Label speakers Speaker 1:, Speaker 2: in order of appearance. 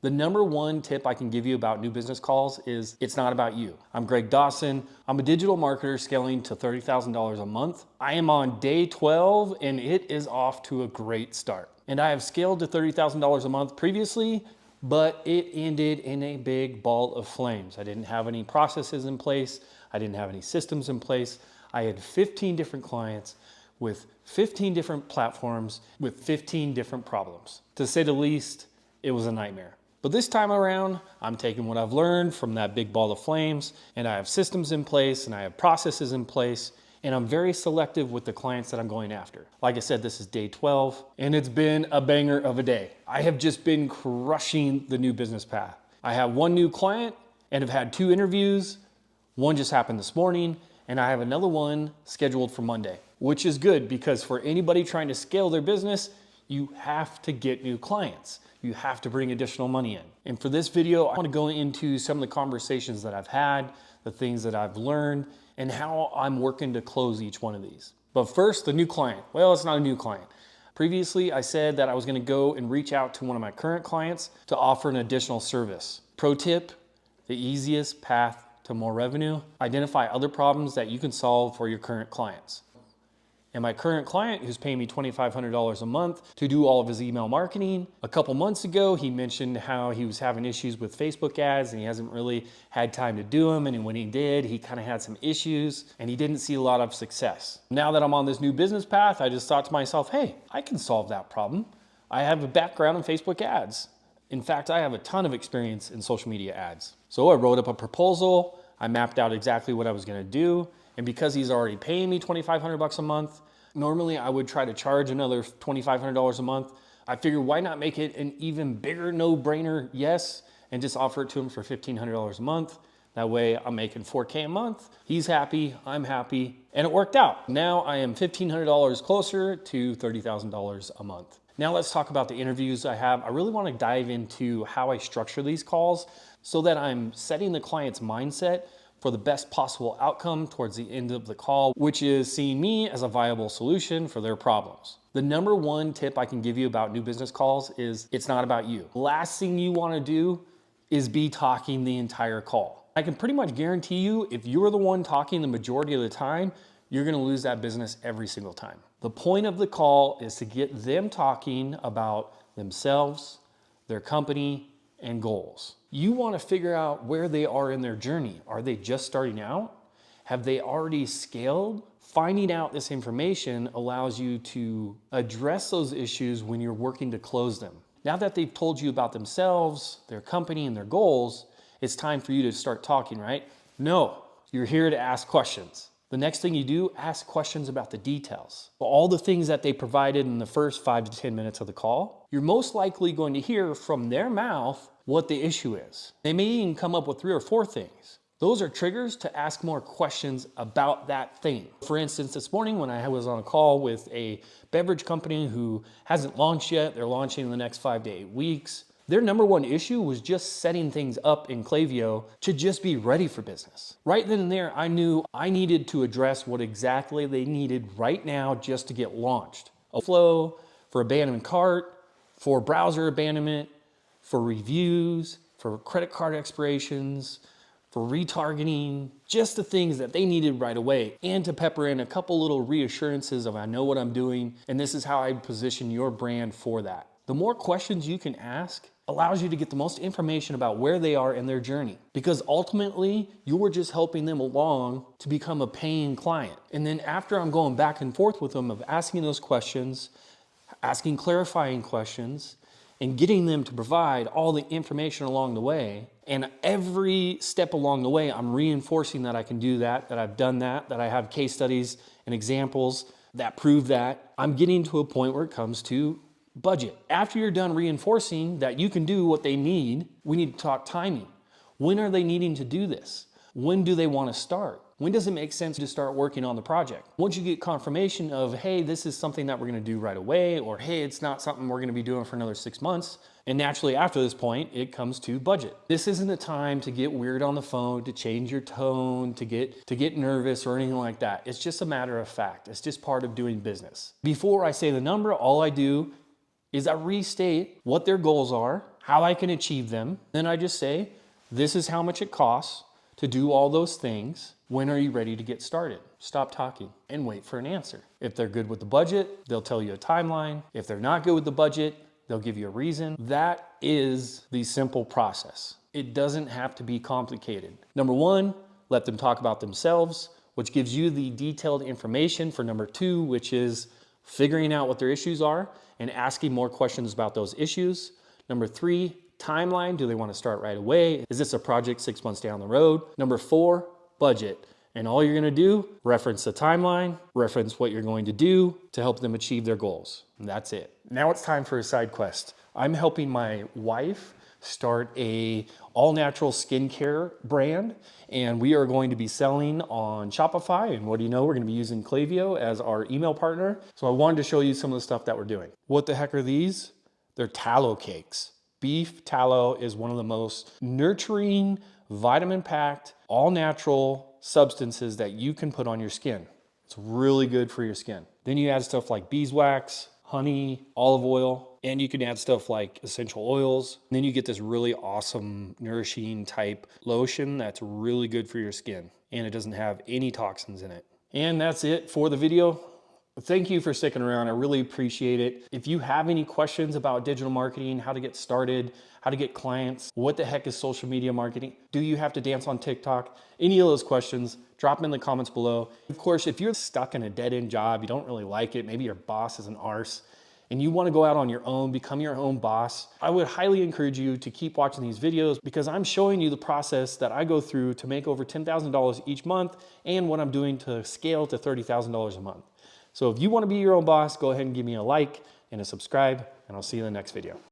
Speaker 1: The number one tip I can give you about new business calls is it's not about you. I'm Greg Dawson. I'm a digital marketer scaling to $30,000 a month. I am on day 12 and it is off to a great start. And I have scaled to $30,000 a month previously, but it ended in a big ball of flames. I didn't have any processes in place. I didn't have any systems in place. I had 15 different clients with 15 different platforms with 15 different problems. To say the least, it was a nightmare. But this time around, I'm taking what I've learned from that big ball of flames, and I have systems in place and I have processes in place, and I'm very selective with the clients that I'm going after. Like I said, this is day 12, and it's been a banger of a day. I have just been crushing the new business path. I have one new client and have had 2 interviews. One just happened this morning, and I have another one scheduled for Monday, which is good because for anybody trying to scale their business, you have to get new clients. You have to bring additional money in. And for this video, I want to go into some of the conversations that I've had, the things that I've learned, and how I'm working to close each one of these. But first, the new client. Well, it's not a new client. Previously, I said that I was going to go and reach out to one of my current clients to offer an additional service. Pro tip, the easiest path to more revenue, identify other problems that you can solve for your current clients. And my current client, who's paying me $2,500 a month to do all of his email marketing, a couple months ago, he mentioned how he was having issues with Facebook ads and he hasn't really had time to do them. And when he did, he kind of had some issues and he didn't see a lot of success. Now that I'm on this new business path, I just thought to myself, hey, I can solve that problem. I have a background in Facebook ads. In fact, I have a ton of experience in social media ads. So I wrote up a proposal. I mapped out exactly what I was going to do. And because he's already paying me $2,500 a month, normally I would try to charge another $2,500 a month. I figured why not make it an even bigger no-brainer yes and just offer it to him for $1,500 a month. That way I'm making $4K a month. He's happy, I'm happy, and it worked out. Now I am $1,500 closer to $30,000 a month. Now let's talk about the interviews I have. I really want to dive into how I structure these calls so that I'm setting the client's mindset for the best possible outcome towards the end of the call, which is seeing me as a viable solution for their problems. The number one tip I can give you about new business calls is it's not about you. Last thing you want to do is be talking the entire call. I can pretty much guarantee you if you're the one talking the majority of the time, you're going to lose that business every single time. The point of the call is to get them talking about themselves, their company, and goals. You want to figure out where they are in their journey. Are they just starting out? Have they already scaled? Finding out this information allows you to address those issues when you're working to close them. Now that they've told you about themselves, their company, and their goals, it's time for you to start talking, right? No, you're here to ask questions. The next thing you do, ask questions about the details. All the things that they provided in the first 5 to 10 minutes of the call, you're most likely going to hear from their mouth what the issue is. They may even come up with 3 or 4 things. Those are triggers to ask more questions about that thing. For instance, this morning when I was on a call with a beverage company who hasn't launched yet, they're launching in the next 5 to 8 weeks. Their number one issue was just setting things up in Klaviyo to just be ready for business. Right then and there, I knew I needed to address what exactly they needed right now just to get launched. A flow for abandoned cart, for browser abandonment, for reviews, for credit card expirations, for retargeting, just the things that they needed right away, and to pepper in a couple little reassurances of I know what I'm doing, and this is how I position your brand for that. The more questions you can ask allows you to get the most information about where they are in their journey, because ultimately you're just helping them along to become a paying client. And then after I'm going back and forth with them of asking those questions, asking clarifying questions, and getting them to provide all the information along the way, and every step along the way, I'm reinforcing that I can do that I've done that I have case studies and examples that prove that. I'm getting to a point where it comes to budget. After you're done reinforcing that you can do what they need, we need to talk timing. When are they needing to do this? When do they want to start? When does it make sense to start working on the project? Once you get confirmation of, hey, this is something that we're going to do right away, or hey, it's not something we're going to be doing for another 6 months. And naturally after this point, it comes to budget. This isn't the time to get weird on the phone, to change your tone, to get nervous or anything like that. It's just a matter of fact. It's just part of doing business. Before I say the number, all I do is I restate what their goals are, how I can achieve them. Then I just say, this is how much it costs to do all those things. When are you ready to get started? Stop talking and wait for an answer. If they're good with the budget, they'll tell you a timeline. If they're not good with the budget, they'll give you a reason. That is the simple process. It doesn't have to be complicated. Number one, let them talk about themselves, which gives you the detailed information for number two, which is figuring out what their issues are and asking more questions about those issues. Number three, timeline. Do they want to start right away? Is this a project 6 months down the road? Number four, budget. And all you're going to do, reference the timeline, reference what you're going to do to help them achieve their goals. And that's it. Now it's time for a side quest. I'm helping my wife start a all-natural skincare brand, and we are going to be selling on Shopify. And what do you know? We're going to be using Klaviyo as our email partner. So I wanted to show you some of the stuff that we're doing. What the heck are these? They're tallow cakes. Beef tallow is one of the most nurturing, vitamin-packed, all-natural substances that you can put on your skin. It's really good for your skin. Then you add stuff like beeswax, honey, olive oil, and you can add stuff like essential oils. And then you get this really awesome, nourishing type lotion that's really good for your skin. And it doesn't have any toxins in it. And that's it for the video. Thank you for sticking around. I really appreciate it. If you have any questions about digital marketing, how to get started, how to get clients, what the heck is social media marketing? Do you have to dance on TikTok? Any of those questions, drop them in the comments below. Of course, if you're stuck in a dead-end job, you don't really like it, maybe your boss is an arse, and you want to go out on your own, become your own boss, I would highly encourage you to keep watching these videos because I'm showing you the process that I go through to make over $10,000 each month and what I'm doing to scale to $30,000 a month. So if you want to be your own boss, go ahead and give me a like and a subscribe, and I'll see you in the next video.